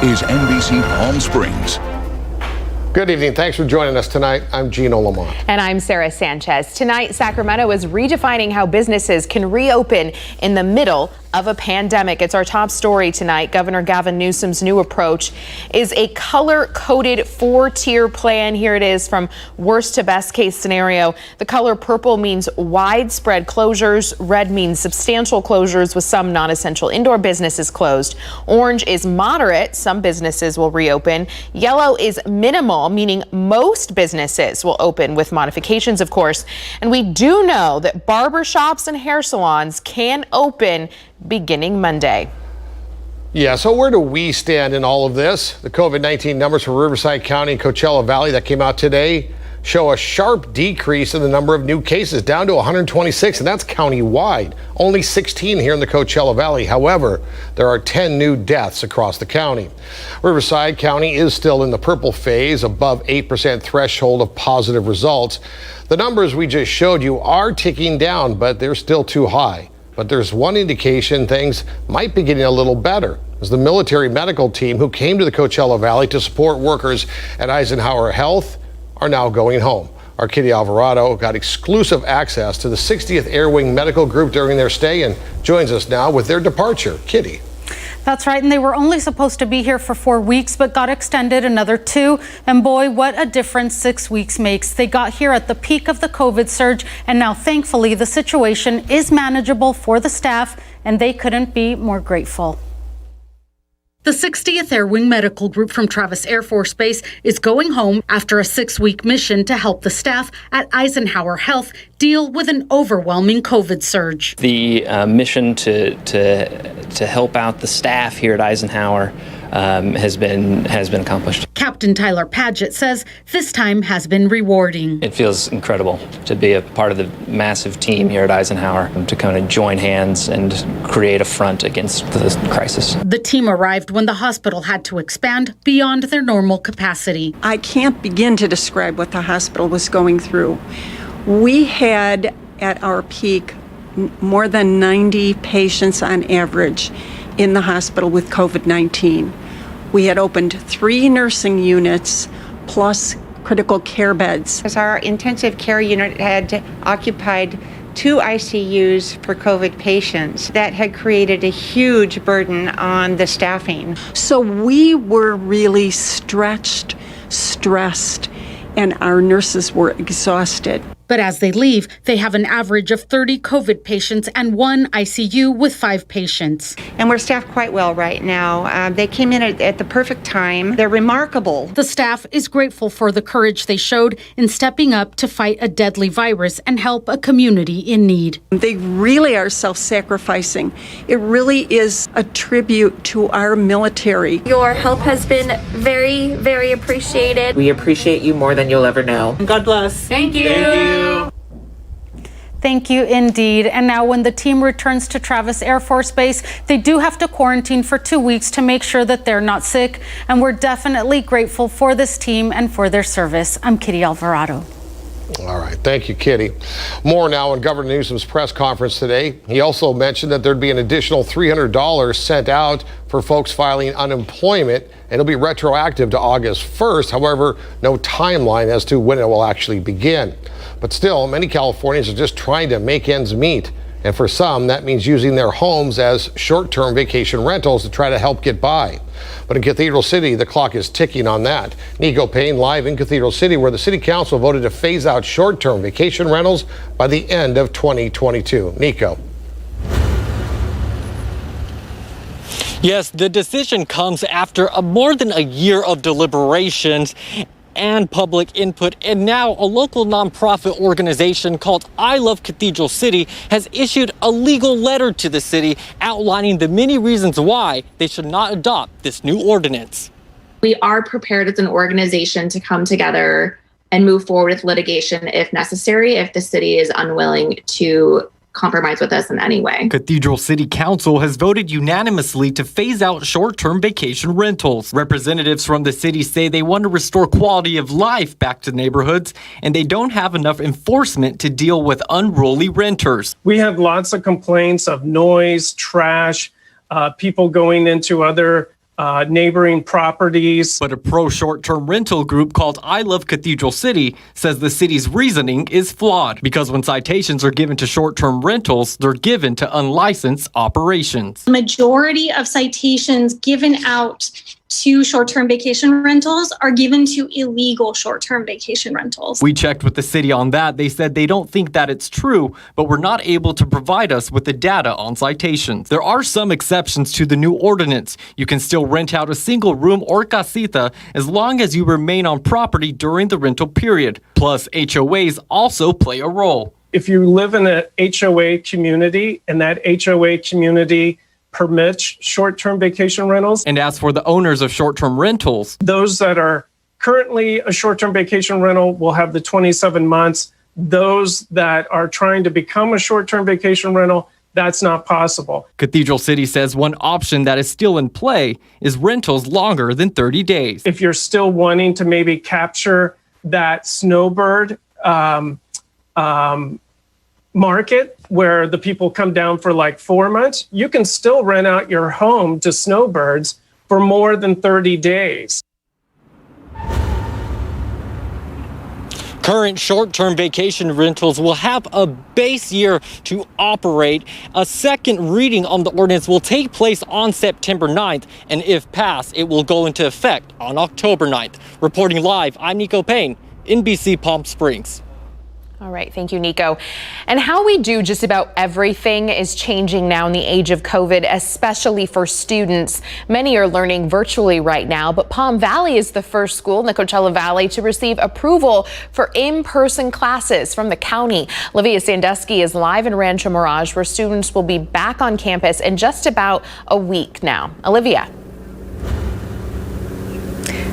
is NBC Palm Springs. Good evening. Thanks for joining us tonight. I'm Gino Lamont. And I'm Sarah Sanchez. Tonight, Sacramento is redefining how businesses can reopen in the middle of a pandemic. It's our top story tonight. Governor Gavin Newsom's new approach is a color-coded 4-tier plan. Here it is from worst to best case scenario. The color purple means widespread closures. Red means substantial closures with some non-essential indoor businesses closed. Orange is moderate. Some businesses will reopen. Yellow is minimal, meaning most businesses will open with modifications, of course. And we do know that barbershops and hair salons can open beginning Monday. Yeah, so where do we stand in all of this? The COVID-19 numbers for Riverside County and Coachella Valley that came out today show a sharp decrease in the number of new cases, down to 126, and that's county-wide. Only 16 here in the Coachella Valley. However, there are 10 new deaths across the county. Riverside County is still in the purple phase, above 8% threshold of positive results. The numbers we just showed you are ticking down, but they're still too high. But there's one indication things might be getting a little better, as the military medical team who came to the Coachella Valley to support workers at Eisenhower Health are now going home. Our Kitty Alvarado got exclusive access to the 60th Air Wing Medical Group during their stay and joins us now with their departure. Kitty. That's right, and they were only supposed to be here for 4 weeks, but got extended another 2. And boy, what a difference 6 weeks makes. They got here at the peak of the COVID surge, and now thankfully the situation is manageable for the staff, and they couldn't be more grateful. The 60th Air Wing Medical Group from Travis Air Force Base is going home after a 6-week mission to help the staff at Eisenhower Health deal with an overwhelming COVID surge. The mission to help out the staff here at Eisenhower has been accomplished. Captain Tyler Padgett says this time has been rewarding. It feels incredible to be a part of the massive team here at Eisenhower, to kind of join hands and create a front against the crisis. The team arrived when the hospital had to expand beyond their normal capacity. I can't begin to describe what the hospital was going through. We had at our peak more than 90 patients on average in the hospital with COVID-19. We had opened 3 nursing units plus critical care beds. As our intensive care unit had occupied 2 ICUs for COVID patients, that had created a huge burden on the staffing. So we were really stretched, stressed, and our nurses were exhausted. But as they leave, they have an average of 30 COVID patients and 1 ICU with 5 patients. And we're staffed quite well right now. They came in at the perfect time. They're remarkable. The staff is grateful for the courage they showed in stepping up to fight a deadly virus and help a community in need. They really are self-sacrificing. It really is a tribute to our military. Your help has been very, very appreciated. We appreciate you more than you'll ever know. God bless. Thank you. Thank you. Thank you indeed. And now when the team returns to Travis Air Force Base, they do have to quarantine for 2 weeks to make sure that they're not sick. And we're definitely grateful for this team and for their service. I'm Kitty Alvarado. All right. Thank you, Kitty. More now on Governor Newsom's press conference today. He also mentioned that there'd be an additional $300 sent out for folks filing unemployment, and it'll be retroactive to August 1st. However, no timeline as to when it will actually begin. But still, many Californians are just trying to make ends meet. And for some, that means using their homes as short-term vacation rentals to try to help get by. But in Cathedral City, the clock is ticking on that. Nico Payne live in Cathedral City, where the city council voted to phase out short-term vacation rentals by the end of 2022. Nico. Yes, the decision comes after more than a year of deliberations and public input, and now a local nonprofit organization called I Love Cathedral City has issued a legal letter to the city outlining the many reasons why they should not adopt this new ordinance. We are prepared as an organization to come together and move forward with litigation if necessary, if the city is unwilling to compromise with us in any way. Cathedral City Council has voted unanimously to phase out short-term vacation rentals. Representatives from the city say they want to restore quality of life back to neighborhoods, and they don't have enough enforcement to deal with unruly renters. We have lots of complaints of noise, trash, people going into other neighboring properties. But a pro short-term rental group called I Love Cathedral City says the city's reasoning is flawed because when citations are given to short-term rentals, they're given to unlicensed operations. The majority of citations given out to short-term vacation rentals are given to illegal short-term vacation rentals. We checked with the city on that. They said they don't think that it's true, but were not able to provide us with the data on citations. There are some exceptions to the new ordinance. You can still rent out a single room or casita as long as you remain on property during the rental period. Plus, HOAs also play a role. If you live in an HOA community and that HOA community permits short-term vacation rentals. And as for the owners of short-term rentals, those that are currently a short-term vacation rental will have the 27 months. Those that are trying to become a short-term vacation rental, that's not possible. Cathedral City says one option that is still in play is rentals longer than 30 days. If you're still wanting to maybe capture that snowbird market where the people come down for like 4 months, you can still rent out your home to snowbirds for more than 30 days. Current short-term vacation rentals will have a base year to operate. A second reading on the ordinance will take place on September 9th, and if passed, it will go into effect on October 9th. Reporting live, I'm Nico Payne, NBC Palm Springs. All right, thank you, Nico. And how we do just about everything is changing now in the age of COVID, especially for students. Many are learning virtually right now, but Palm Valley is the first school in the Coachella Valley to receive approval for in-person classes from the county. Olivia Sandusky is live in Rancho Mirage, where students will be back on campus in just about a week now. Olivia.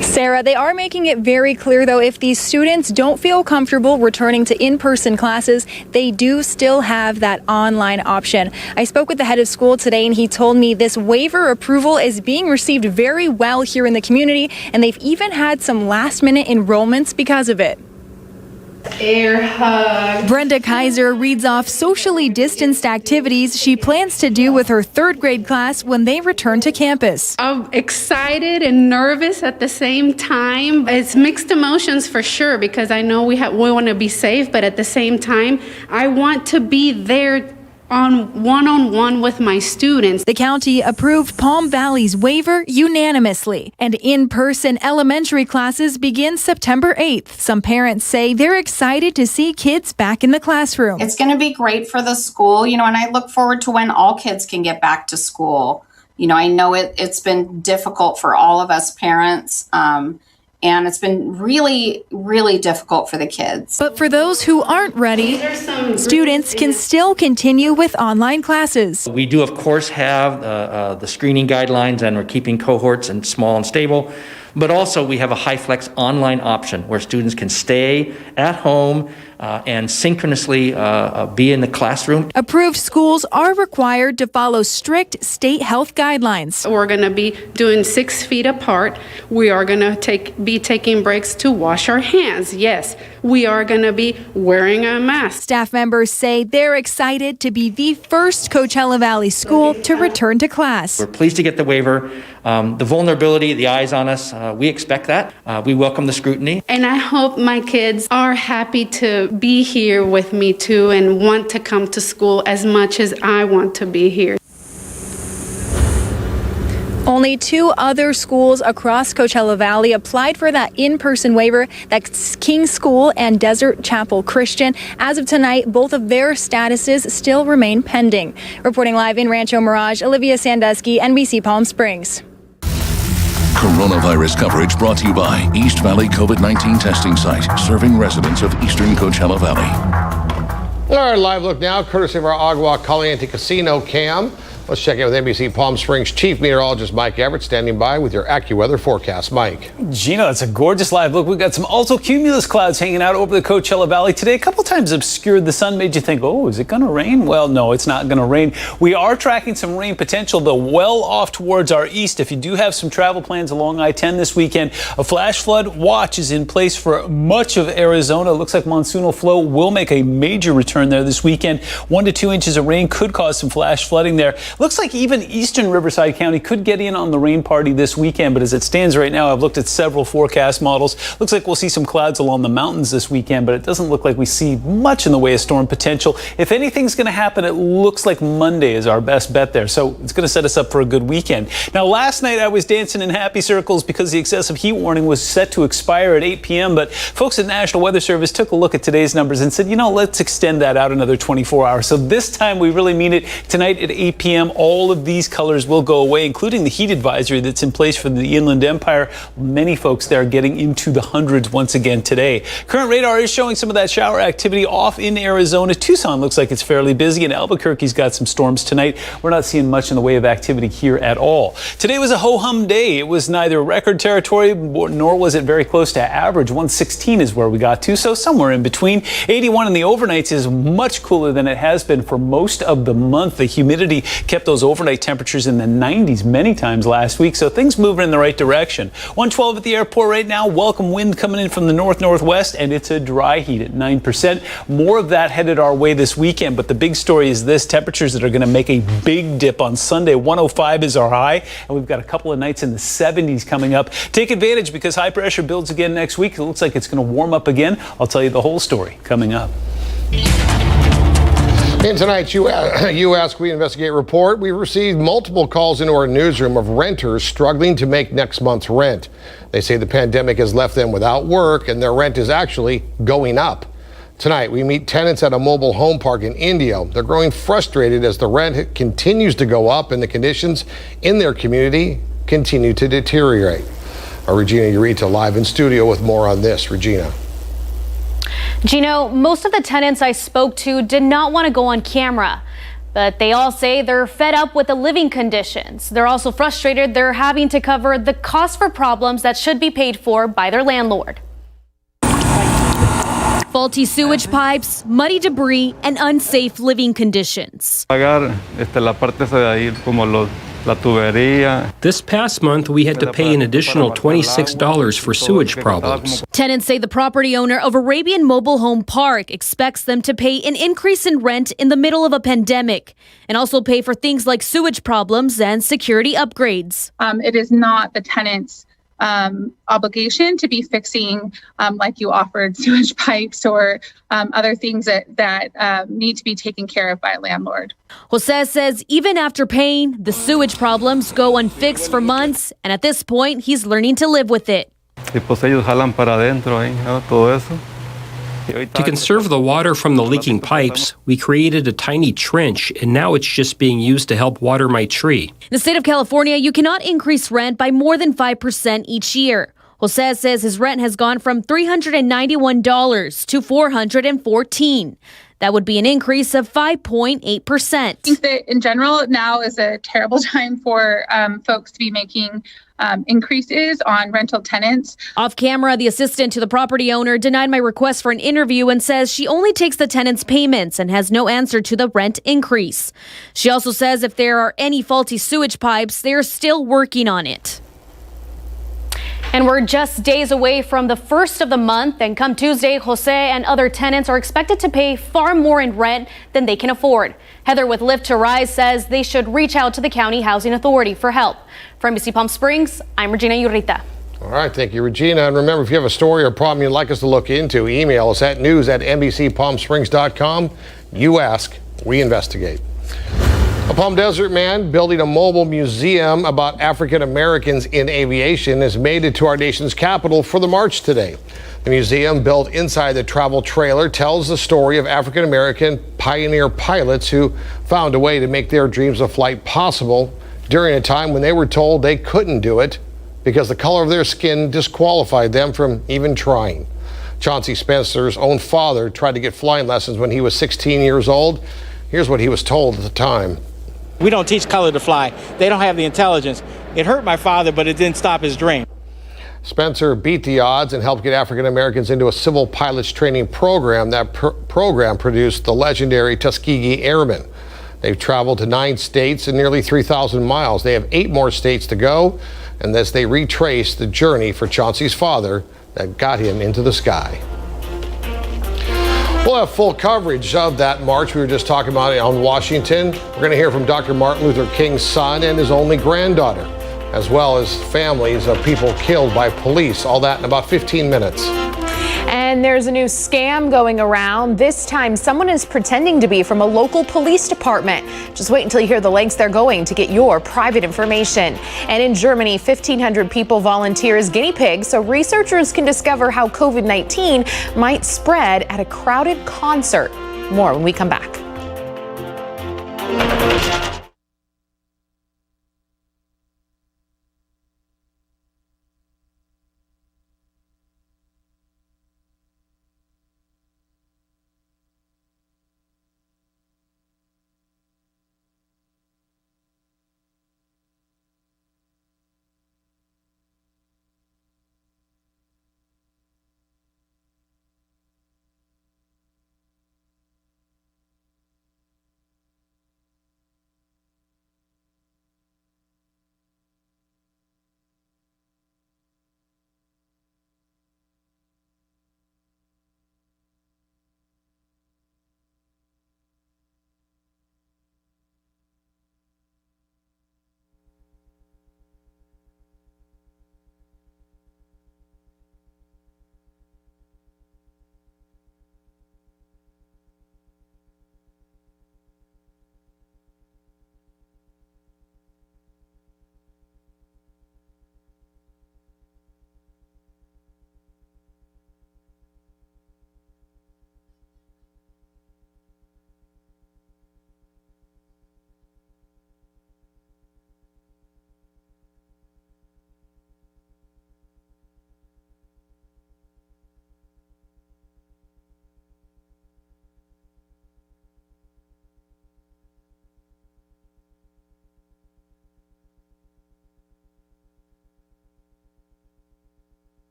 Sarah, they are making it very clear, though, if these students don't feel comfortable returning to in-person classes, they do still have that online option. I spoke with the head of school today, and he told me this waiver approval is being received very well here in the community, and they've even had some last-minute enrollments because of it. Air hug. Brenda Kaiser reads off socially distanced activities she plans to do with her third grade class when they return to campus. I'm excited and nervous at the same time. It's mixed emotions for sure, because I know we want to be safe, but at the same time, I want to be there on one-on-one with my students. The county approved Palm Valley's waiver unanimously, and in-person elementary classes begin September 8th. Some parents say they're excited to see kids back in the classroom. It's going to be great for the school, and I look forward to when all kids can get back to school. I know it's been difficult for all of us parents, and it's been really, really difficult for the kids. But for those who aren't ready, students can still continue with online classes. We do, of course, have the screening guidelines, and we're keeping cohorts and small and stable. But also we have a high-flex online option where students can stay at home and synchronously be in the classroom. Approved schools are required to follow strict state health guidelines. We're going to be doing 6 feet apart. We are going to be taking breaks to wash our hands. Yes, we are going to be wearing a mask. Staff members say they're excited to be the first Coachella Valley school to return to class. We're pleased to get the waiver. The vulnerability, the eyes on us, we expect that. We welcome the scrutiny. And I hope my kids are happy to be here with me too, and want to come to school as much as I want to be here. Only 2 other schools across Coachella Valley applied for that in-person waiver. That's King School and Desert Chapel Christian. As of tonight, both of their statuses still remain pending. Reporting live in Rancho Mirage, Olivia Sandusky, NBC Palm Springs. Coronavirus coverage brought to you by East Valley COVID-19 testing site, serving residents of eastern Coachella Valley. Our live look now, courtesy of our Agua Caliente Casino cam. Let's check in with NBC Palm Springs Chief Meteorologist Mike Everett, standing by with your AccuWeather forecast. Mike. Gino, it's a gorgeous live look. We've got some altocumulus clouds hanging out over the Coachella Valley today. A couple times obscured the sun, made you think, oh, is it going to rain? Well, no, it's not going to rain. We are tracking some rain potential, though, well off towards our east. If you do have some travel plans along I-10 this weekend, a flash flood watch is in place for much of Arizona. It looks like monsoonal flow will make a major return there this weekend. 1 to 2 inches of rain could cause some flash flooding there. Looks like even eastern Riverside County could get in on the rain party this weekend, but as it stands right now, I've looked at several forecast models. Looks like we'll see some clouds along the mountains this weekend, but it doesn't look like we see much in the way of storm potential. If anything's going to happen, it looks like Monday is our best bet there, so it's going to set us up for a good weekend. Now, last night I was dancing in happy circles because the excessive heat warning was set to expire at 8 p.m., but folks at National Weather Service took a look at today's numbers and said, let's extend that out another 24 hours. So this time we really mean it. Tonight at 8 p.m., all of these colors will go away, including the heat advisory that's in place for the Inland Empire. Many folks there are getting into the hundreds once again today. Current radar is showing some of that shower activity off in Arizona. Tucson looks like it's fairly busy, and Albuquerque's got some storms tonight. We're not seeing much in the way of activity here at all. Today was a ho-hum day. It was neither record territory nor was it very close to average. 116 is where we got to, so somewhere in between. 81 in the overnights is much cooler than it has been for most of the month. The humidity kept those overnight temperatures in the 90s many times last week, so things moving in the right direction. 112 at the airport right now. Welcome wind coming in from the north-northwest, and it's a dry heat at 9%. More of that headed our way this weekend, but the big story is this: temperatures that are going to make a big dip on Sunday. 105 is our high, and we've got a couple of nights in the 70s coming up. Take advantage because high pressure builds again next week. It looks like it's going to warm up again. I'll tell you the whole story coming up. In tonight's You Ask, We Investigate report, we received multiple calls into our newsroom of renters struggling to make next month's rent. They say the pandemic has left them without work and their rent is actually going up. Tonight, we meet tenants at a mobile home park in Indio. They're growing frustrated as the rent continues to go up and the conditions in their community continue to deteriorate. Our Regina Ureta live in studio with more on this. Regina. Gino, most of the tenants I spoke to did not want to go on camera, but they all say they're fed up with the living conditions. They're also frustrated they're having to cover the cost for problems that should be paid for by their landlord. Faulty sewage pipes, muddy debris, and unsafe living conditions. This past month, we had to pay an additional $26 for sewage problems. Tenants say the property owner of Arabian Mobile Home Park expects them to pay an increase in rent in the middle of a pandemic and also pay for things like sewage problems and security upgrades. It is not the tenant's obligation to be fixing, like you offered, sewage pipes or other things that need to be taken care of by a landlord. Jose says even after paying, the sewage problems go unfixed for months, and at this point, he's learning to live with it. To conserve the water from the leaking pipes, we created a tiny trench, and now it's just being used to help water my tree. In the state of California, you cannot increase rent by more than 5% each year. Jose says his rent has gone from $391 to $414. That would be an increase of 5.8%. I think that in general, now is a terrible time for folks to be making increases on rental tenants. Off camera, the assistant to the property owner denied my request for an interview and says she only takes the tenant's payments and has no answer to the rent increase. She also says if there are any faulty sewage pipes, they are still working on it. And we're just days away from the first of the month, and come Tuesday, Jose and other tenants are expected to pay far more in rent than they can afford. Heather with Lift to Rise says they should reach out to the County Housing Authority for help. From NBC Palm Springs, I'm Regina Ureta. All right, thank you, Regina. And remember, if you have a story or problem you'd like us to look into, email us at news@NBCPalmSprings.com. You ask, we investigate. A Palm Desert man building a mobile museum about African Americans in aviation has made it to our nation's capital for the march today. The museum, built inside the travel trailer, tells the story of African American pioneer pilots who found a way to make their dreams of flight possible during a time when they were told they couldn't do it because the color of their skin disqualified them from even trying. Chauncey Spencer's own father tried to get flying lessons when he was 16 years old. Here's what he was told at the time. We don't teach color to fly. They don't have the intelligence. It hurt my father, but it didn't stop his dream. Spencer beat the odds and helped get African Americans into a civil pilots training program. That program produced the legendary Tuskegee Airmen. They've traveled to 9 states and nearly 3,000 miles. They have 8 more states to go. And as they retrace the journey for Chauncey's father that got him into the sky. We'll have full coverage of that march we were just talking about on Washington. We're going to hear from Dr. Martin Luther King's son and his only granddaughter, as well as families of people killed by police. All that in about 15 minutes. And there's a new scam going around. This time, someone is pretending to be from a local police department. Just wait until you hear the lengths they're going to get your private information. And in Germany, 1,500 people volunteer as guinea pigs so researchers can discover how COVID-19 might spread at a crowded concert. More when we come back.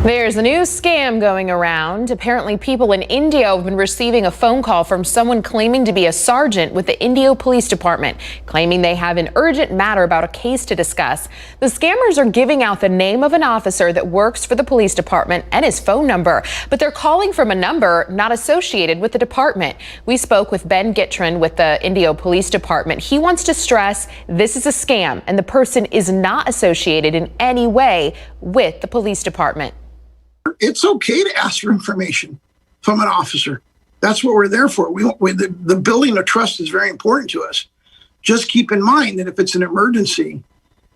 There's a new scam going around. Apparently, people in India have been receiving a phone call from someone claiming to be a sergeant with the Indio Police Department, claiming they have an urgent matter about a case to discuss. The scammers are giving out the name of an officer that works for the police department and his phone number, but they're calling from a number not associated with the department. We spoke with Ben Gittrin with the Indio Police Department. He wants to stress this is a scam and the person is not associated in any way with the police department. It's okay to ask for information from an officer. That's what we're there for. The building of trust is very important to us. Just keep in mind that if it's an emergency,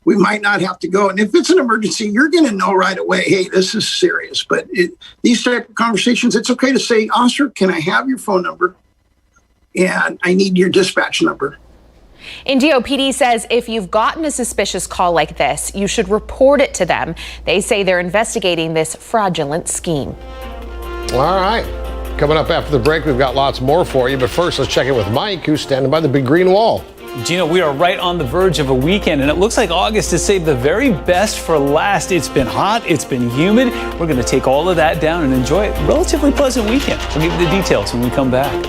we might not have to go. And if it's an emergency, you're going to know right away, hey, this is serious. But these type of conversations, it's okay to say, officer, can I have your phone number? And I need your dispatch number. Indio PD says if you've gotten a suspicious call like this, you should report it to them. They say they're investigating this fraudulent scheme. All right. Coming up after the break, we've got lots more for you. But first, let's check in with Mike, who's standing by the big green wall. Gina, we are right on the verge of a weekend, and it looks like August has saved the very best for last. It's been hot, it's been humid. We're going to take all of that down and enjoy a relatively pleasant weekend. We'll give you the details when we come back.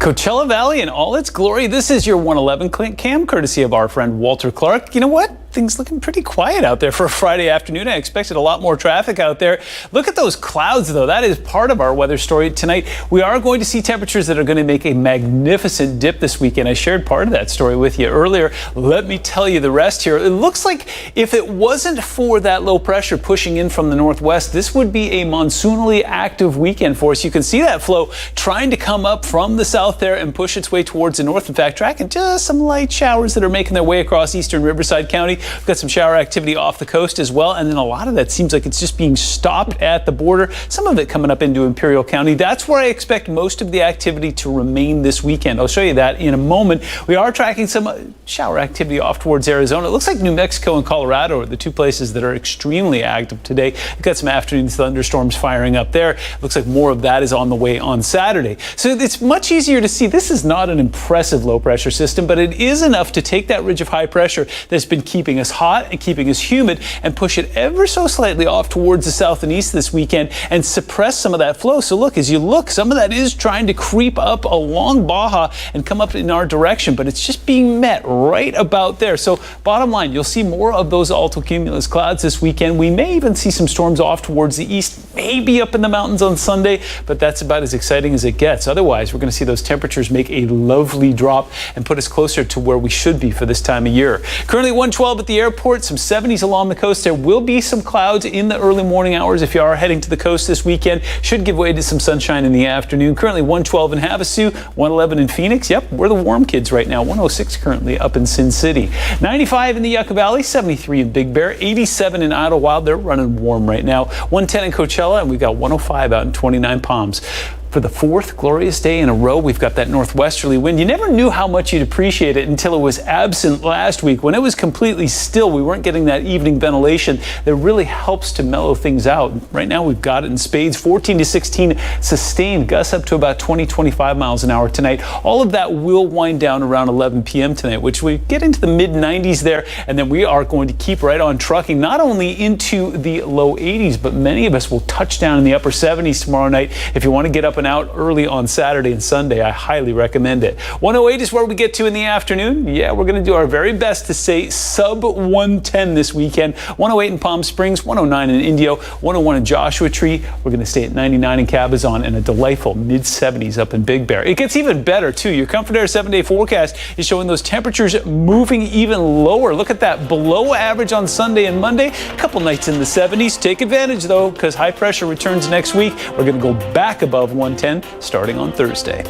Coachella Valley in all its glory. This is your 111 cam, courtesy of our friend Walter Clark. You know what? Things looking pretty quiet out there for a Friday afternoon. I expected a lot more traffic out there. Look at those clouds, though. That is part of our weather story tonight. We are going to see temperatures that are going to make a magnificent dip this weekend. I shared part of that story with you earlier. Let me tell you the rest here. It looks like if it wasn't for that low pressure pushing in from the northwest, this would be a monsoonally active weekend for us. You can see that flow trying to come up from the south there and push its way towards the north. In fact, tracking just some light showers that are making their way across eastern Riverside County. We've got some shower activity off the coast as well, and then a lot of that seems like it's just being stopped at the border, some of it coming up into Imperial County. That's where I expect most of the activity to remain this weekend. I'll show you that in a moment. We are tracking some shower activity off towards Arizona. It looks like New Mexico and Colorado are the two places that are extremely active today. We've got some afternoon thunderstorms firing up there. Looks like more of that is on the way on Saturday. So it's much easier to see. This is not an impressive low pressure system, but it is enough to take that ridge of high pressure that's been keeping us hot and keeping us humid and push it ever so slightly off towards the south and east this weekend and suppress some of that flow. So look, as you look, some of that is trying to creep up along Baja and come up in our direction, but it's just being met right about there. So bottom line, you'll see more of those altocumulus clouds this weekend. We may even see some storms off towards the east, maybe up in the mountains on Sunday, but that's about as exciting as it gets. Otherwise, we're going to see those temperatures make a lovely drop and put us closer to where we should be for this time of year. Currently 112 at the airport, some 70s along the coast. There will be some clouds in the early morning hours if you are heading to the coast this weekend. Should give way to some sunshine in the afternoon. Currently 112 in Havasu, 111 in Phoenix. Yep, we're the warm kids right now. 106 currently up in Sin City. 95 in the Yucca Valley, 73 in Big Bear, 87 in Idlewild. They're running warm right now. 110 in Coachella, and we've got 105 out in 29 Palms. For the fourth glorious day in a row, we've got that northwesterly wind. You never knew how much you'd appreciate it until it was absent last week. When it was completely still, we weren't getting that evening ventilation that really helps to mellow things out. Right now, we've got it in spades, 14 to 16 sustained, gusts up to about 20, 25 miles an hour tonight. All of that will wind down around 11 p.m. tonight, which we get into the mid 90s there, and then we are going to keep right on trucking, not only into the low 80s, but many of us will touch down in the upper 70s tomorrow night. If you want to get up and out early on Saturday and Sunday, I highly recommend it. 108 is where we get to in the afternoon. Yeah, we're going to do our very best to say sub 110 this weekend. 108 in Palm Springs, 109 in Indio, 101 in Joshua Tree. We're going to stay at 99 in Cabazon and a delightful mid 70s up in Big Bear. It gets even better too. Your Comfort Air 7-day forecast is showing those temperatures moving even lower. Look at that, below average on Sunday and Monday. A couple nights in the 70s. Take advantage though, because high pressure returns next week. We're going to go back above 110 starting on Thursday.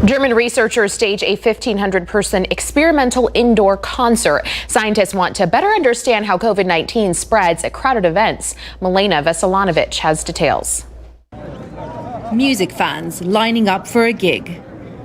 German researchers stage a 1,500-person experimental indoor concert. Scientists want to better understand how COVID-19 spreads at crowded events. Milena Veselanovic has details. Music fans lining up for a gig.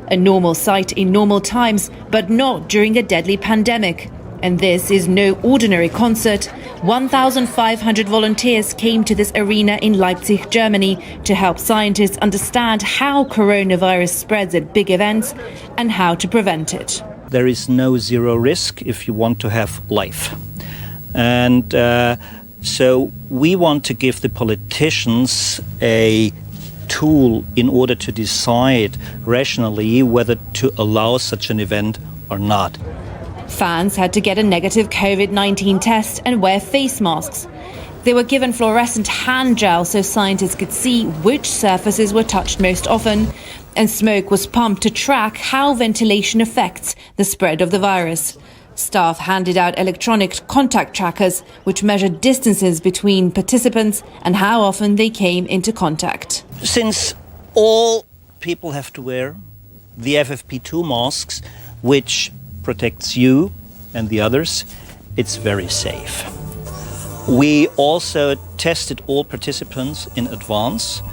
A normal sight in normal times, but not during a deadly pandemic. And this is no ordinary concert. 1,500 volunteers came to this arena in Leipzig, Germany, to help scientists understand how coronavirus spreads at big events and how to prevent it. There is no zero risk if you want to have life. And so we want to give the politicians a tool in order to decide rationally whether to allow such an event or not. Fans had to get a negative COVID-19 test and wear face masks. They were given fluorescent hand gel so scientists could see which surfaces were touched most often, and smoke was pumped to track how ventilation affects the spread of the virus. Staff handed out electronic contact trackers, which measured distances between participants and how often they came into contact. Since all people have to wear the FFP2 masks, which protects you and the others, it's very safe. We also tested all participants in advance,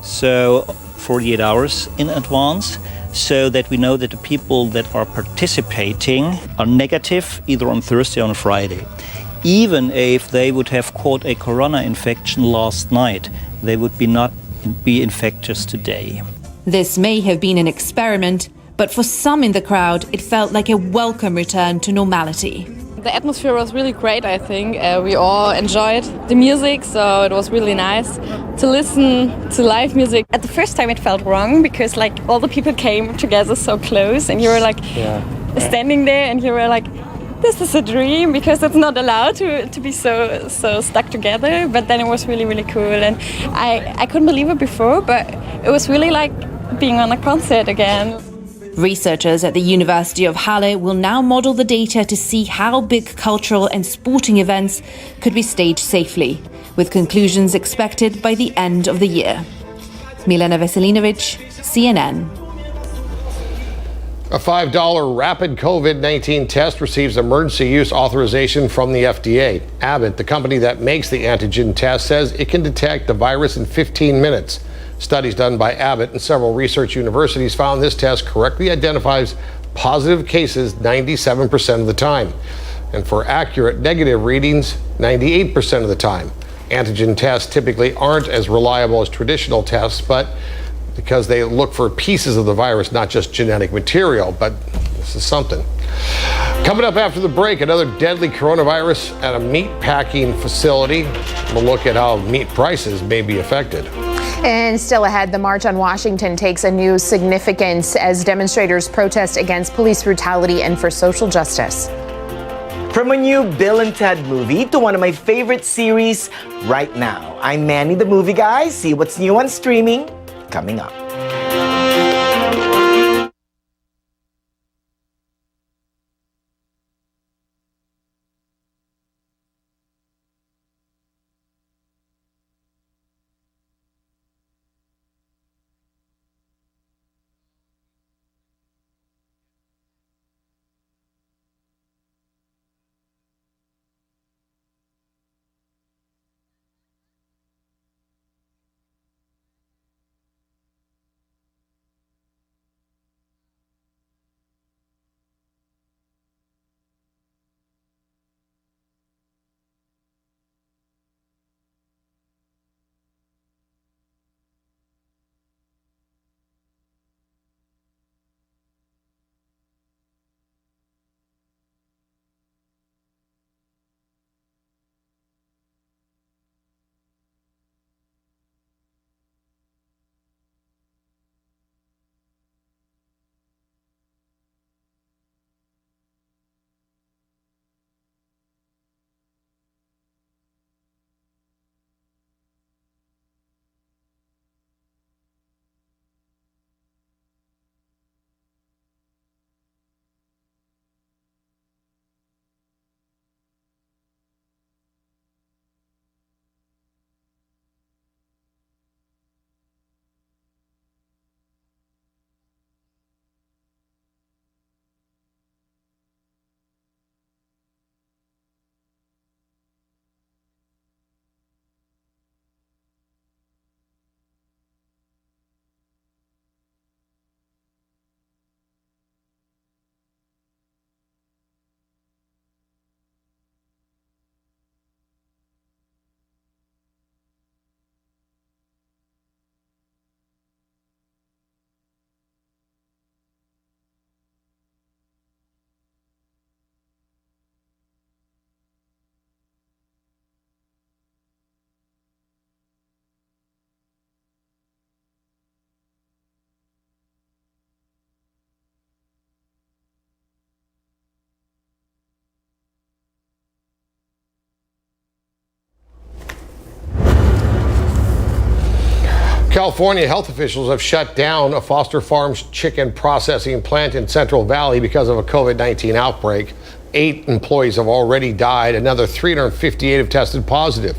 so 48 hours in advance, so that we know that the people that are participating are negative either on Thursday or on Friday. Even if they would have caught a corona infection last night, they would not be infectious today. This may have been an experiment, but for some in the crowd, it felt like a welcome return to normality. The atmosphere was really great, I think. We all enjoyed the music, so it was really nice to listen to live music. At the first time it felt wrong because like all the people came together so close and you were like standing there and you were like, this is a dream because it's not allowed to be so stuck together. But then it was really, really cool. And I couldn't believe it before, but it was really like being on a concert again. Researchers at the University of Halle will now model the data to see how big cultural and sporting events could be staged safely, with conclusions expected by the end of the year. Milena Veselinovic, CNN. A $5 rapid COVID-19 test receives emergency use authorization from the FDA. Abbott, the company that makes the antigen test, says it can detect the virus in 15 minutes. Studies done by Abbott and several research universities found this test correctly identifies positive cases 97% of the time. And for accurate negative readings, 98% of the time. Antigen tests typically aren't as reliable as traditional tests, but because they look for pieces of the virus, not just genetic material, but this is something. Coming up after the break, another deadly coronavirus at a meat packing facility. We'll look at how meat prices may be affected. And still ahead, the March on Washington takes a new significance as demonstrators protest against police brutality and for social justice. From a new Bill and Ted movie to one of my favorite series right now. I'm Manny the Movie Guy. See what's new on streaming coming up. California health officials have shut down a Foster Farms chicken processing plant in Central Valley because of a COVID-19 outbreak. 8 employees have already died. Another 358 have tested positive.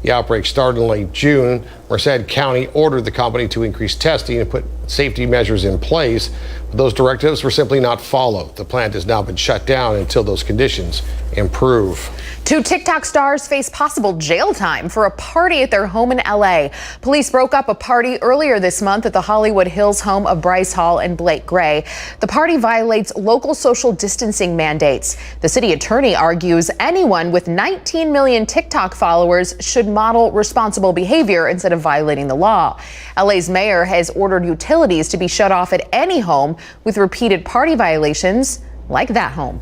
The outbreak started in late June. Merced County ordered the company to increase testing and put safety measures in place, but those directives were simply not followed. The plant has now been shut down until those conditions improve. 2 TikTok stars face possible jail time for a party at their home in LA. Police broke up a party earlier this month at the Hollywood Hills home of Bryce Hall and Blake Gray. The party violates local social distancing mandates. The city attorney argues anyone with 19 million TikTok followers should model responsible behavior instead of violating the law. LA's mayor has ordered utilities to be shut off at any home with repeated party violations like that home.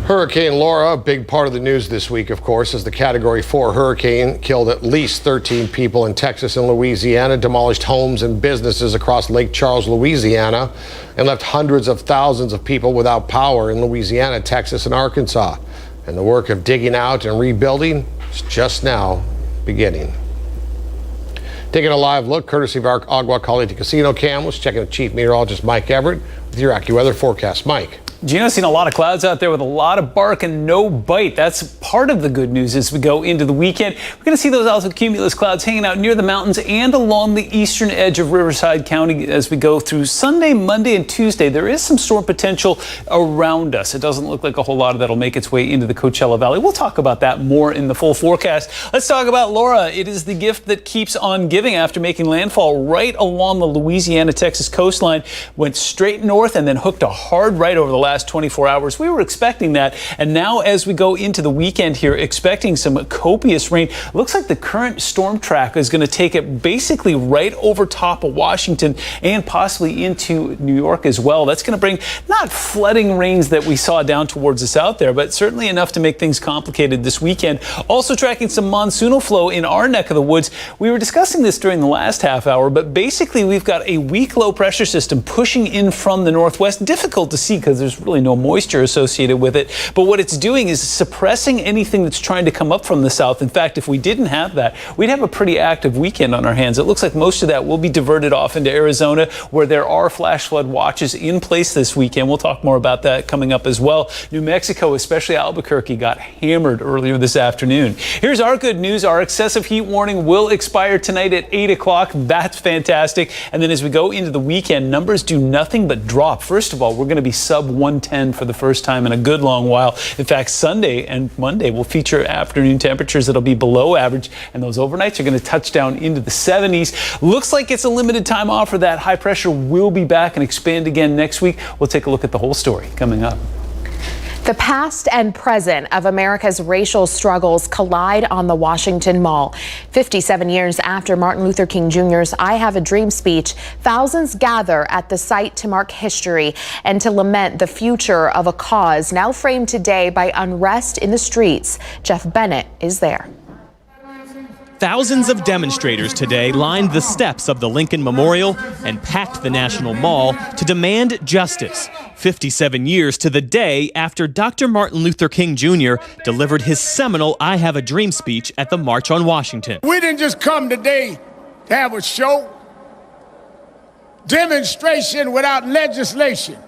Hurricane Laura, a big part of the news this week, of course, as the Category 4 hurricane killed at least 13 people in Texas and Louisiana, demolished homes and businesses across Lake Charles, Louisiana, and left hundreds of thousands of people without power in Louisiana, Texas, and Arkansas. And the work of digging out and rebuilding is just now beginning. Taking a live look, courtesy of our Agua Caliente Casino cam, was checking with Chief Meteorologist Mike Everett with your AccuWeather forecast. Mike. Gino's seen a lot of clouds out there with a lot of bark and no bite. That's part of the good news as we go into the weekend. We're going to see those altocumulus clouds hanging out near the mountains and along the eastern edge of Riverside County as we go through Sunday, Monday, and Tuesday. There is some storm potential around us. It doesn't look like a whole lot of that will make its way into the Coachella Valley. We'll talk about that more in the full forecast. Let's talk about Laura. It is the gift that keeps on giving after making landfall right along the Louisiana-Texas coastline. Went straight north and then hooked a hard right over the last 24 hours. We were expecting that, and now as we go into the weekend here, expecting some copious rain. Looks like the current storm track is going to take it basically right over top of Washington and possibly into New York as well. That's going to bring not flooding rains that we saw down towards us out there, but certainly enough to make things complicated this weekend. Also tracking some monsoonal flow in our neck of the woods. We were discussing this during the last half hour, but basically we've got a weak low pressure system pushing in from the northwest. Difficult to see because there's really no moisture associated with it, but what it's doing is suppressing anything that's trying to come up from the south. In fact, if we didn't have that, we'd have a pretty active weekend on our hands. It looks like most of that will be diverted off into Arizona, where there are flash flood watches in place this weekend. We'll talk more about that coming up as well. New Mexico, especially Albuquerque, got hammered earlier this afternoon. Here's our good news. Our excessive heat warning will expire tonight at 8 o'clock. That's fantastic. And then as we go into the weekend, numbers do nothing but drop. First of all, we're going to be sub 110 for the first time in a good long while. In fact, Sunday and Monday will feature afternoon temperatures that'll be below average, and those overnights are going to touch down into the 70s. Looks like it's a limited time offer. That high pressure will be back and expand again next week. We'll take a look at the whole story coming up. The past and present of America's racial struggles collide on the Washington Mall. 57 years after Martin Luther King Jr.'s I Have a Dream speech, thousands gather at the site to mark history and to lament the future of a cause now framed today by unrest in the streets. Jeff Bennett is there. Thousands of demonstrators today lined the steps of the Lincoln Memorial and packed the National Mall to demand justice. 57 years to the day after Dr. Martin Luther King Jr. delivered his seminal I Have a Dream speech at the March on Washington. We didn't just come today to have a show. Demonstration without legislation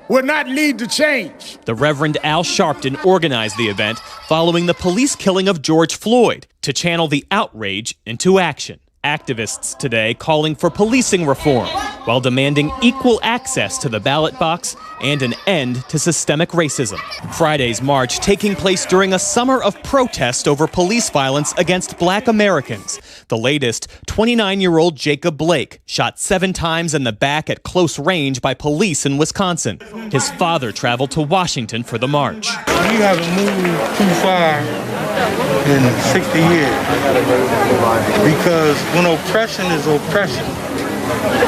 would not lead to change. The Reverend Al Sharpton organized the event following the police killing of George Floyd to channel the outrage into action. Activists today calling for policing reform while demanding equal access to the ballot box and an end to systemic racism. Friday's march taking place during a summer of protest over police violence against Black Americans. The latest, 29-year-old Jacob Blake, shot 7 times in the back at close range by police in Wisconsin. His father traveled to Washington for the march. We haven't moved too far in 60 years because when oppression is oppression,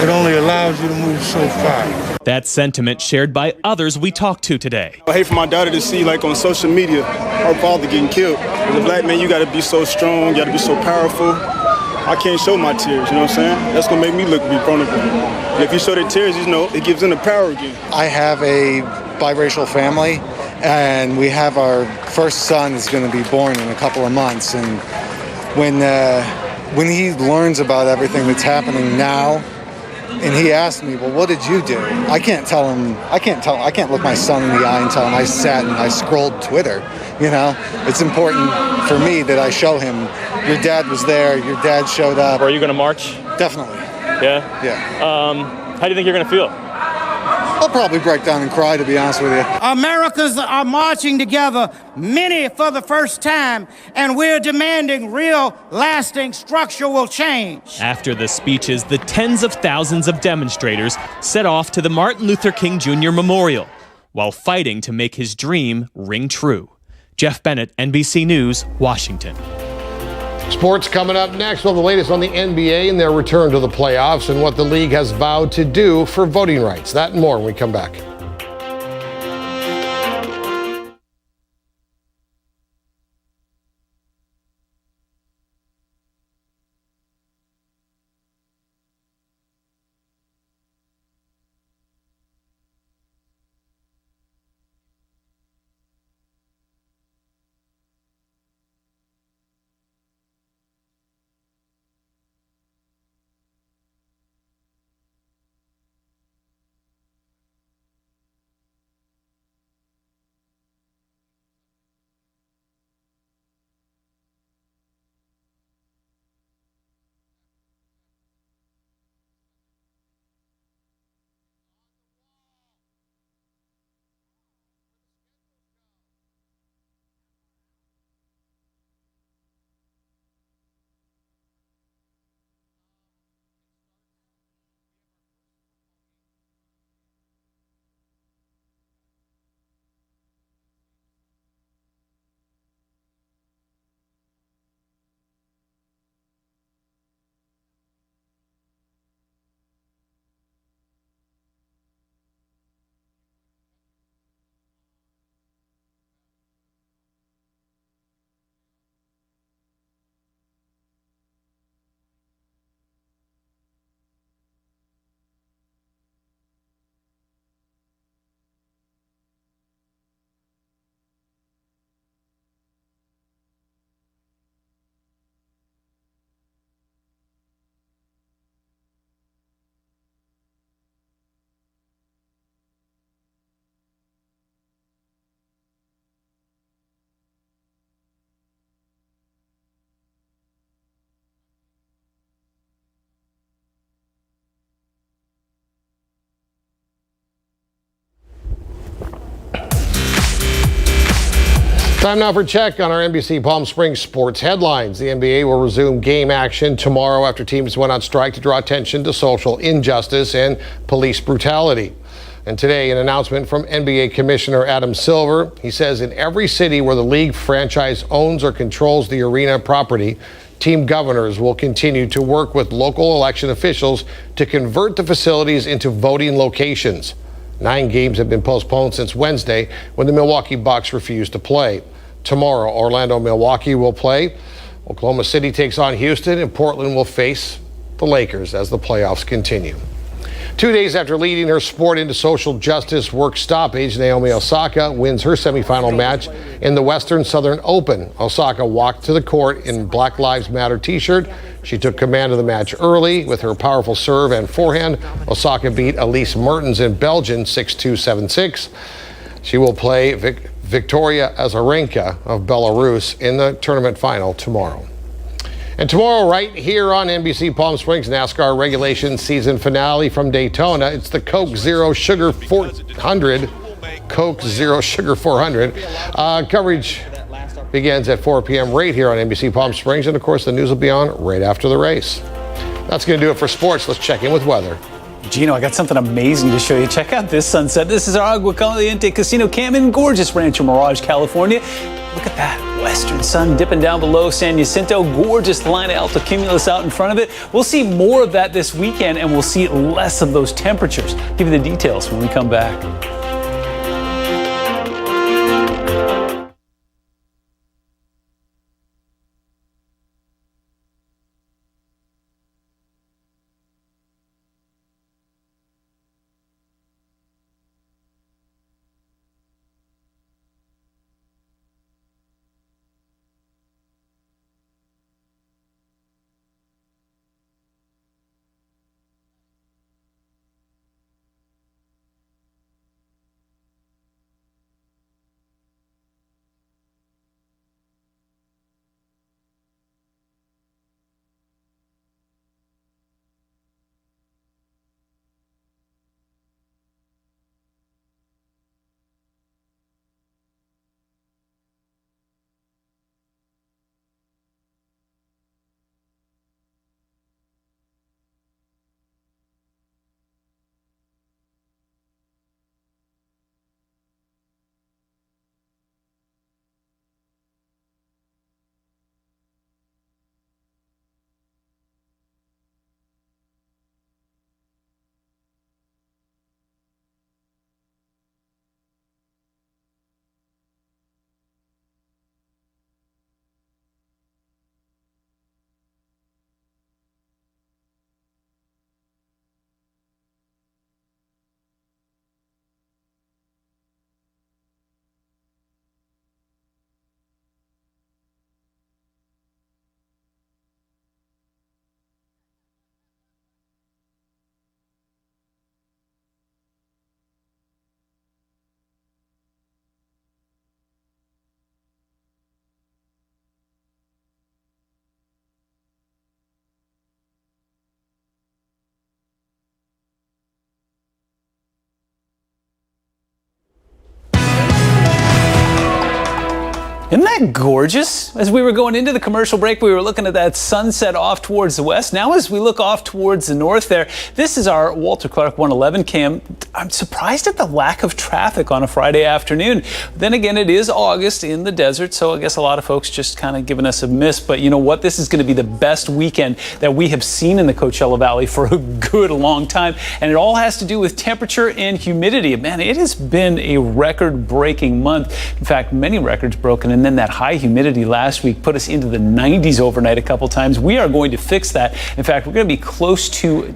it only allows you to move so far. That sentiment shared by others we talked to today. I hate for my daughter to see, like on social media, her father getting killed. As a black man, you gotta be so strong, you gotta be so powerful. I can't show my tears, you know what I'm saying? That's gonna make me look vulnerable. And if you show the tears, you know, it gives them the power again. I have a biracial family, and we have our first son is gonna be born in a couple of months. And when when he learns about everything that's happening now, and he asked me, well, what did you do? I can't look my son in the eye and tell him I sat and I scrolled Twitter. You know, it's important for me that I show him, your dad was there, your dad showed up. Are you going to march? Definitely. Yeah? Yeah. How do you think you're going to feel? I'll probably break down and cry, to be honest with you. Americans are marching together, many for the first time, and we're demanding real, lasting, structural change. After the speeches, the tens of thousands of demonstrators set off to the Martin Luther King Jr. Memorial while fighting to make his dream ring true. Jeff Bennett, NBC News, Washington. Sports coming up next. Well, the latest on the NBA and their return to the playoffs and what the league has vowed to do for voting rights. That and more when we come back. Time now for a check on our NBC Palm Springs sports headlines. The NBA will resume game action tomorrow after teams went on strike to draw attention to social injustice and police brutality. And today, an announcement from NBA Commissioner Adam Silver. He says in every city where the league franchise owns or controls the arena property, team governors will continue to work with local election officials to convert the facilities into voting locations. 9 games have been postponed since Wednesday when the Milwaukee Bucks refused to play. Tomorrow, Orlando-Milwaukee will play. Oklahoma City takes on Houston, and Portland will face the Lakers as the playoffs continue. 2 days after leading her sport into social justice work stoppage, Naomi Osaka wins her semifinal match in the Western Southern Open. Osaka walked to the court in Black Lives Matter t-shirt. She took command of the match early with her powerful serve and forehand. Osaka beat Elise Mertens in Belgium 6-2, 7-6. She will play Victoria Azarenka of Belarus in the tournament final tomorrow. And tomorrow, right here on NBC Palm Springs, NASCAR regulation season finale from Daytona. It's the Coke Zero Sugar 400. Coke Zero Sugar 400. Coverage begins at 4 p.m. right here on NBC Palm Springs. And of course, the news will be on right after the race. That's going to do it for sports. Let's check in with weather. Gino, I got something amazing to show you. Check out this sunset. This is our Agua Caliente Casino Camp in gorgeous Rancho Mirage, California. Look at that western sun dipping down below San Jacinto. Gorgeous line of altocumulus out in front of it. We'll see more of that this weekend, and we'll see less of those temperatures. Give you the details when we come back. Isn't that gorgeous? As we were going into the commercial break, we were looking at that sunset off towards the west. Now as we look off towards the north there, this is our Walter Clark 111 cam. I'm surprised at the lack of traffic on a Friday afternoon. Then again, it is August in the desert, so I guess a lot of folks just kind of giving us a miss. But you know what? This is going to be the best weekend that we have seen in the Coachella Valley for a good long time. And it all has to do with temperature and humidity. Man, it has been a record-breaking month. In fact, many records broken. And then that high humidity last week put us into the 90s overnight a couple times. We are going to fix that. In fact, we're going to be close to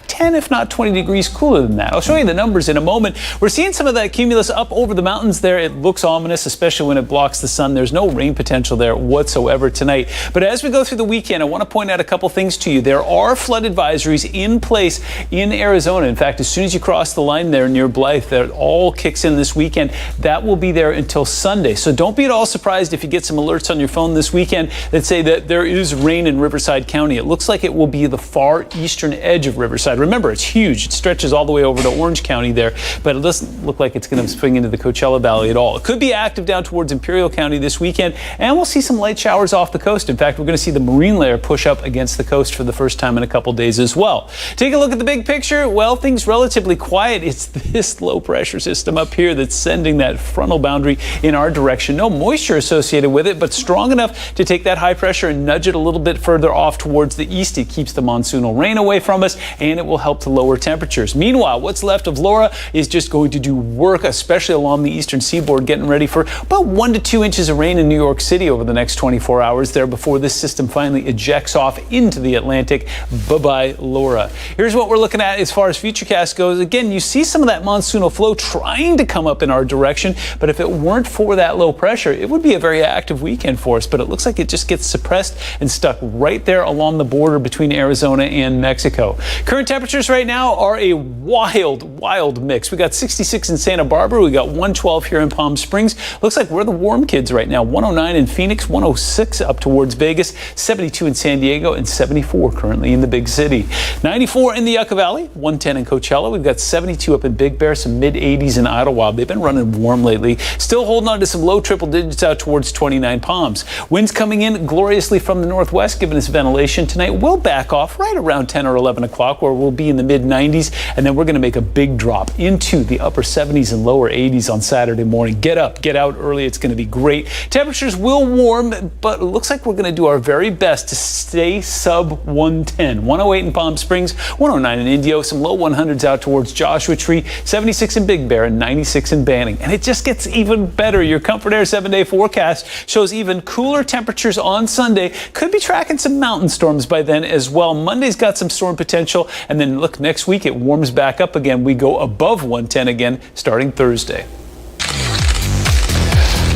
10, if not 20 degrees cooler than that. I'll show you the numbers in a moment. We're seeing some of that cumulus up over the mountains there. It looks ominous, especially when it blocks the sun. There's no rain potential there whatsoever tonight. But as we go through the weekend, I want to point out a couple things to you. There are flood advisories in place in Arizona. In fact, as soon as you cross the line there near Blythe, that all kicks in this weekend. That will be there until Sunday. So don't be at all surprised if you get some alerts on your phone this weekend that say that there is rain in Riverside County. It looks like it will be the far eastern edge of Riverside. Remember, it's huge. It stretches all the way over to Orange County there, but it doesn't look like it's going to swing into the Coachella Valley at all. It could be active down towards Imperial County this weekend, and we'll see some light showers off the coast. In fact, we're going to see the marine layer push up against the coast for the first time in a couple days as well. Take a look at the big picture. Well, things relatively quiet. It's this low pressure system up here that's sending that frontal boundary in our direction. No moisture associated with it, but strong enough to take that high pressure and nudge it a little bit further off towards the east. It keeps the monsoonal rain away from us, and it will help to lower temperatures. Meanwhile, what's left of Laura is just going to do work, especially along the eastern seaboard, getting ready for about 1 to 2 inches of rain in New York City over the next 24 hours there before this system finally ejects off into the Atlantic. Bye-bye, Laura. Here's what we're looking at as far as Futurecast goes. Again, you see some of that monsoonal flow trying to come up in our direction, but if it weren't for that low pressure, it would be a very active weekend for us, but it looks like it just gets suppressed and stuck right there along the border between Arizona and Mexico. Current temperatures right now are a wild mix. We got 66 in Santa Barbara. We got 112 here in Palm Springs. Looks like we're the warm kids right now. 109 in Phoenix, 106 up towards Vegas, 72 in San Diego, and 74 currently in the big city. 94 in the Yucca Valley, 110 in Coachella. We've got 72 up in Big Bear, some mid-80s in Idlewild. They've been running warm lately. Still holding on to some low triple digits out towards 29 Palms. Winds coming in gloriously from the northwest, giving us ventilation tonight. We'll back off right around 10 or 11 o'clock, where we'll be in the mid-90s, and then we're going to make a big drop into the upper 70s and lower 80s on Saturday morning. Get up, get out early. It's going to be great. Temperatures will warm, but it looks like we're going to do our very best to stay sub 110. 108 in Palm Springs, 109 in Indio, some low 100s out towards Joshua Tree, 76 in Big Bear, and 96 in Banning. And it just gets even better. Your Comfort Air 7-day forecast shows even cooler temperatures on Sunday. Could be tracking some mountain storms by then as well. Monday's got some storm potential, and then look, next week it warms back up again. We go above 110 again starting Thursday.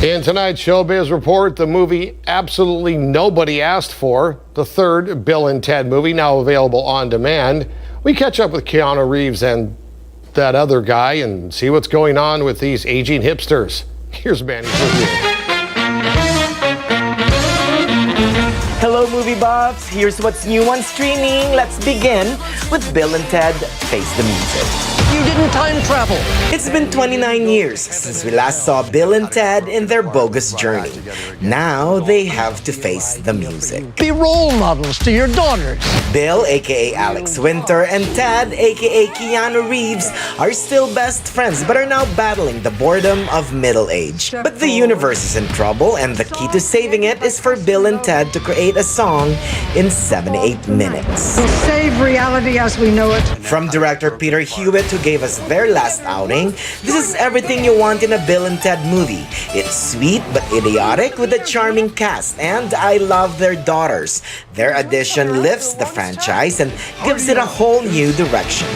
In tonight's Showbiz Report, the movie absolutely nobody asked for, the third Bill and Ted movie, now available on demand. We catch up with Keanu Reeves and that other guy and see what's going on with these aging hipsters. Here's Manny's review. Hello, movie buffs. Here's what's new on streaming. Let's begin with Bill and Ted Face the Music. You didn't time travel. It's been 29 years since we last saw Bill and Ted in their bogus journey. Now they have to face the music. Be role models to your daughters. Bill, aka Alex Winter, and Ted, aka Keanu Reeves, are still best friends but are now battling the boredom of middle age. But the universe is in trouble, and the key to saving it is for Bill and Ted to create a song in 7-8 minutes. We'll save reality as we know it. From director Peter Hewitt, who gave us their last outing, this is everything you want in a Bill and Ted movie. It's sweet but idiotic with a charming cast, and I love their daughters. Their addition lifts the franchise and gives it a whole new direction.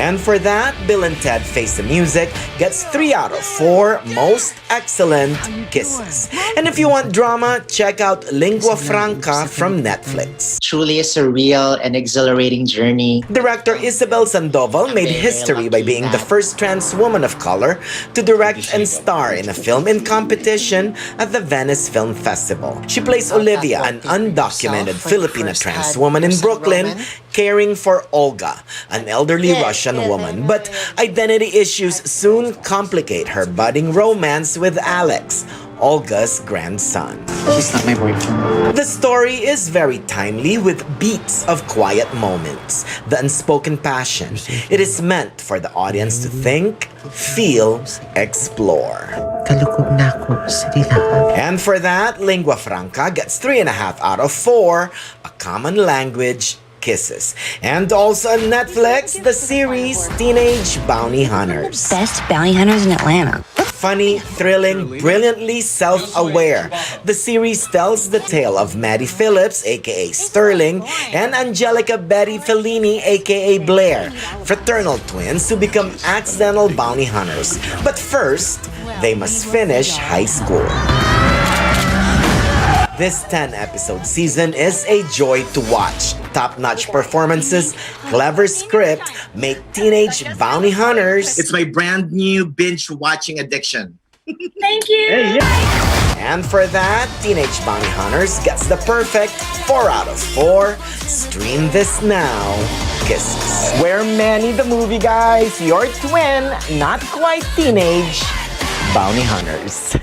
And for that, Bill and Ted Face the Music gets 3 out of 4 most excellent kisses. And if you want drama, check out Lingua Franca from Netflix. Truly a surreal and exhilarating journey. Director Isabel Sandoval made history by being the first trans woman of color to direct and star in a film in competition at the Venice Film Festival. She plays Olivia, an undocumented Filipina trans woman in Brooklyn, caring for Olga, an elderly Russian woman. But identity issues soon complicate her budding romance with Alex. Olga's grandson. He's not my boyfriend. The story is very timely with beats of quiet moments, the unspoken passion. It is meant for the audience to think, feel, explore. And for that, Lingua Franca gets 3.5 out of 4, a common language, kisses. And also on Netflix, the series Teenage Bounty Hunters. Best bounty hunters in Atlanta. Funny, thrilling, brilliantly self-aware. The series tells the tale of Maddie Phillips, aka Sterling, and Angelica Betty Fellini, aka Blair, fraternal twins who become accidental bounty hunters. But first, they must finish high school. This 10-episode season is a joy to watch. Top-notch performances, clever script, make Teenage Bounty Hunters. It's my brand new binge-watching addiction. Thank you. Hey, yeah. And for that, Teenage Bounty Hunters gets the perfect 4 out of 4. Stream this now. Kisses. We're Manny the movie, guys. Your twin, not quite teenage, bounty hunters.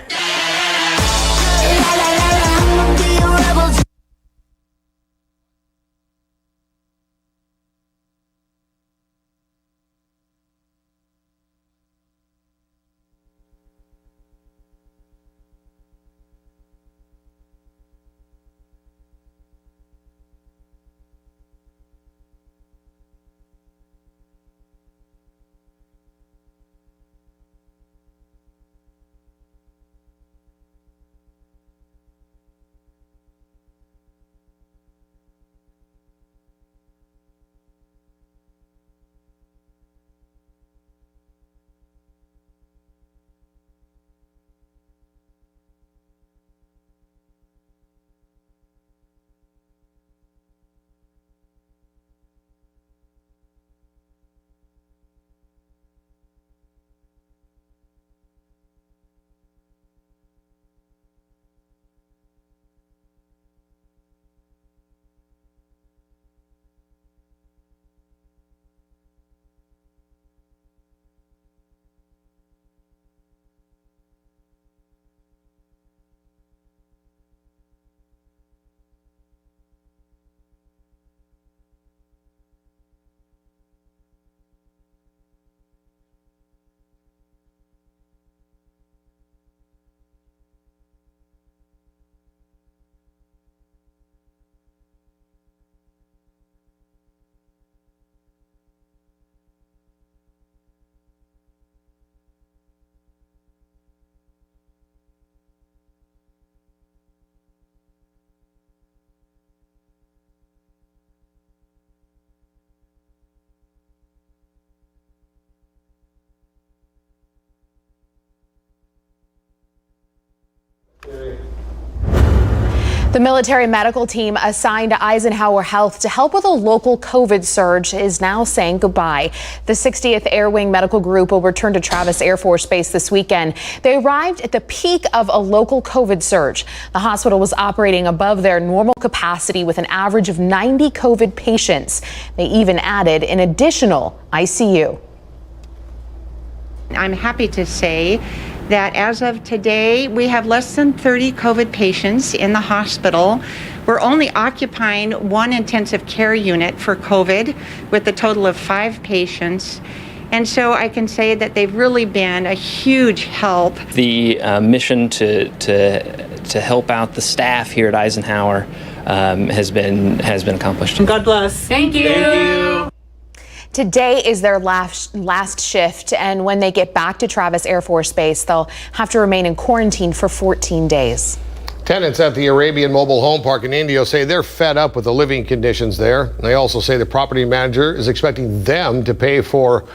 The military medical team assigned to Eisenhower Health to help with a local COVID surge is now saying goodbye. The 60th Air Wing Medical Group will return to Travis Air Force Base this weekend. They arrived at the peak of a local COVID surge. The hospital was operating above their normal capacity with an average of 90 COVID patients. They even added an additional ICU. I'm happy to say that as of today, we have less than 30 COVID patients in the hospital. We're only occupying one intensive care unit for COVID with a total of 5 patients. And so I can say that they've really been a huge help. The mission to help out the staff here at Eisenhower has been accomplished. God bless. Thank you. Thank you. Today is their last shift, and when they get back to Travis Air Force Base, they'll have to remain in quarantine for 14 days. Tenants at the Arabian Mobile Home Park in Indio say they're fed up with the living conditions there. They also say the property manager is expecting them to pay for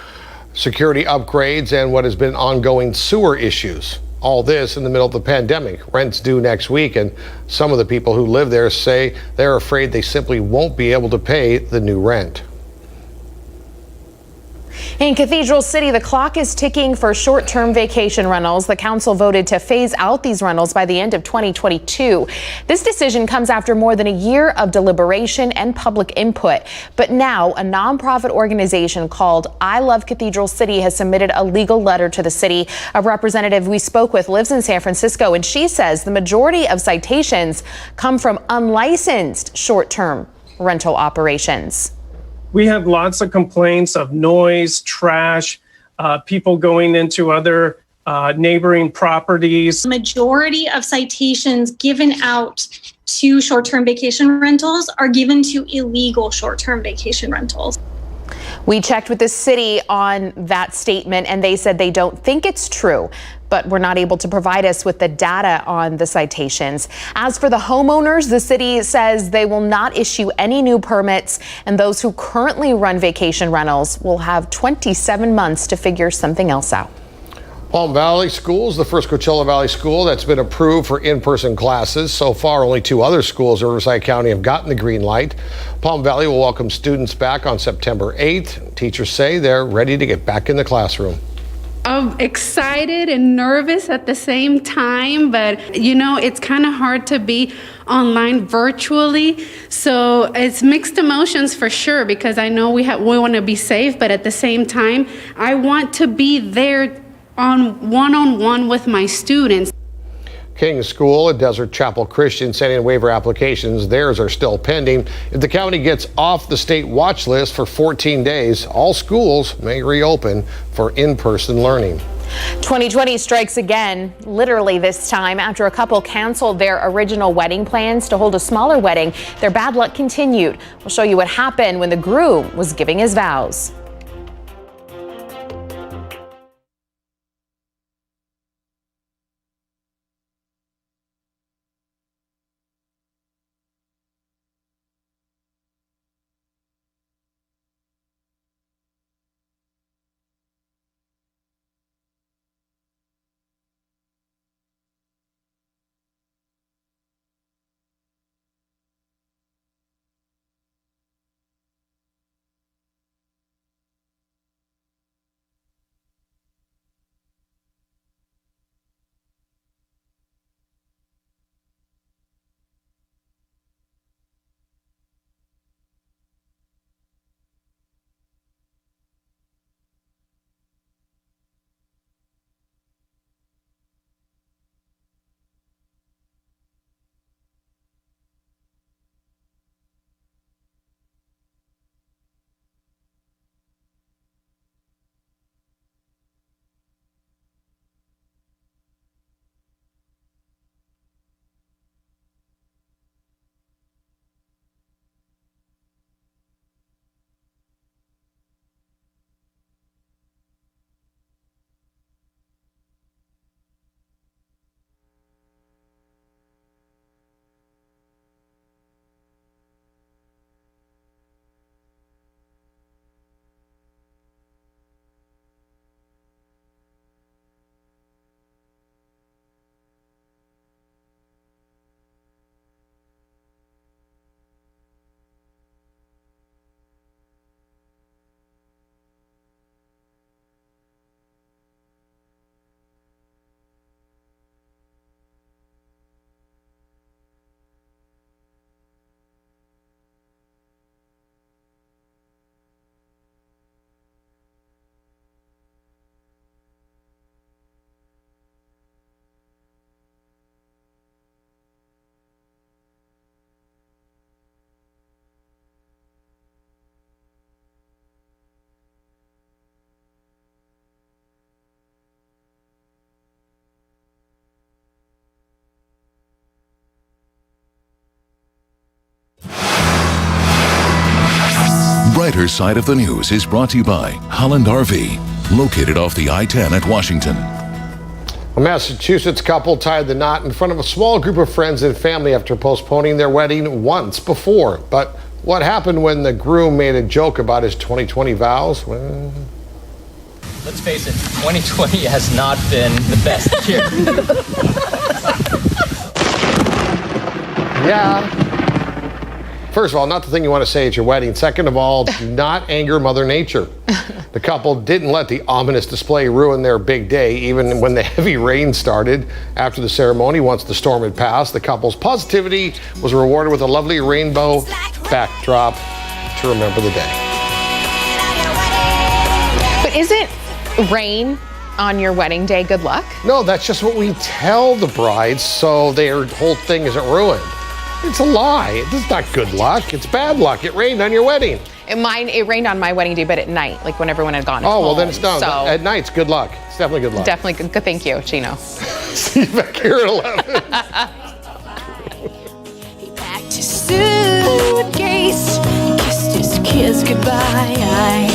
security upgrades and what has been ongoing sewer issues. All this in the middle of the pandemic. Rent's due next week, and some of the people who live there say they're afraid they simply won't be able to pay the new rent. In Cathedral City, the clock is ticking for short-term vacation rentals. The council voted to phase out these rentals by the end of 2022. This decision comes after more than a year of deliberation and public input. But now a nonprofit organization called I Love Cathedral City has submitted a legal letter to the city. A representative we spoke with lives in San Francisco, and she says the majority of citations come from unlicensed short-term rental operations. We have lots of complaints of noise, trash, people going into other neighboring properties. The majority of citations given out to short-term vacation rentals are given to illegal short-term vacation rentals. We checked with the city on that statement, and they said they don't think it's true, but were not able to provide us with the data on the citations. As for the homeowners, the city says they will not issue any new permits, and those who currently run vacation rentals will have 27 months to figure something else out. Palm Valley Schools, the first Coachella Valley school that's been approved for in-person classes. So far, only 2 other schools in Riverside County have gotten the green light. Palm Valley will welcome students back on September 8th. Teachers say they're ready to get back in the classroom. I'm excited and nervous at the same time, but you know, it's kind of hard to be online virtually. So it's mixed emotions for sure, because I know we want to be safe, but at the same time, I want to be there on one-on-one with my students. King's School and Desert Chapel Christian sent in waiver applications. Theirs are still pending. If the county gets off the state watch list for 14 days, all schools may reopen for in-person learning. 2020 strikes again, literally this time, after a couple canceled their original wedding plans to hold a smaller wedding. Their bad luck continued. We'll show you what happened when the groom was giving his vows. Brighter Side of the News is brought to you by Holland RV, located off the I-10 at Washington. A Massachusetts couple tied the knot in front of a small group of friends and family after postponing their wedding once before. But what happened when the groom made a joke about his 2020 vows? Well, let's face it, 2020 has not been the best year. Yeah. First of all, not the thing you want to say at your wedding. Second of all, do not anger Mother Nature. The couple didn't let the ominous display ruin their big day, even when the heavy rain started. After the ceremony, once the storm had passed, the couple's positivity was rewarded with a lovely rainbow backdrop to remember the day. But isn't rain on your wedding day good luck? No, that's just what we tell the brides so their whole thing isn't ruined. It's a lie. It's not good luck. It's bad luck. It rained on your wedding. It rained on my wedding day, but at night, like when everyone had gone home. Oh, well, then it's done. So At night, it's good luck. It's definitely good luck. definitely good. Thank you, Chino. See you back here at 11. Suitcase, kissed his kids goodbye.